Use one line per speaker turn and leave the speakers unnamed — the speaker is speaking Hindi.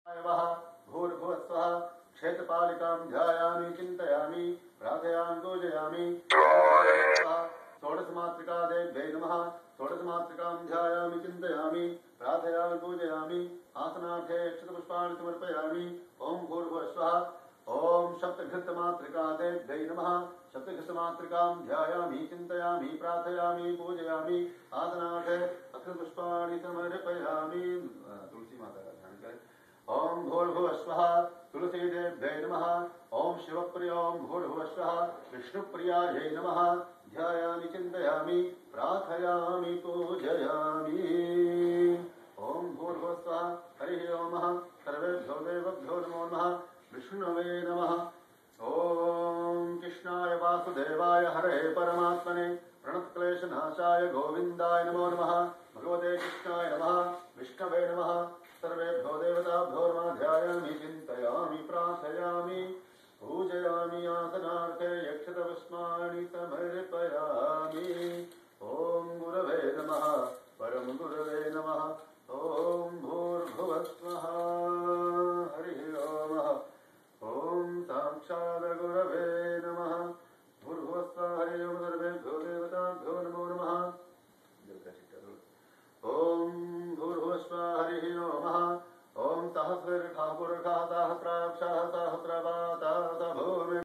भूर्भुवस्वः क्षेत्रपालिकां ध्यायामि चिन्तयामि प्रार्थयामि पूजयामि षोडशमातृकादेव्यै नमः षोडशमातृकां ध्यायामि चिन्तयामि प्रार्थयामि पूजयामि आसनार्थे अक्षतपुष्पाणि समर्पयामि ओम भूर्भुवस्वः ओम सप्तघृतमातृकादेव्यै नमः सप्तघृतमातृकां ध्यायामि चिन्तयामि प्रार्थयामि पूजयामि आसनार्थे अक्षतपुष्पाणि समर्पयामि। तुलसी माता का ध्यान करें। ओम भूर्भुवस्वः तुलसीदेव्यै नमः ओम शिवप्रिय ओम भूर्भुवस्वः विष्णुप्रियायै नमः ध्यायामि चिन्तयामि प्रार्थयामि पूजयामि। ओम भूर्भुवस्वः हरिः ओम सर्वेभ्यो देवभ्यो नमो नमः विष्णवे नमः। ओम कृष्णाय वासुदेवाय हरे परमात्मने प्रणतक्लेशनाशाय गोविन्दाय नमो नमः भगवते कृष्णाय नमः विष्णवे नमः सर्वेभ्यो देवताभ्यो नमः ध्यायामि चिन्तयामि प्रार्थयामि पूजयामि आसनार्थे यक्षतपुष्पाणि समर्पयामि।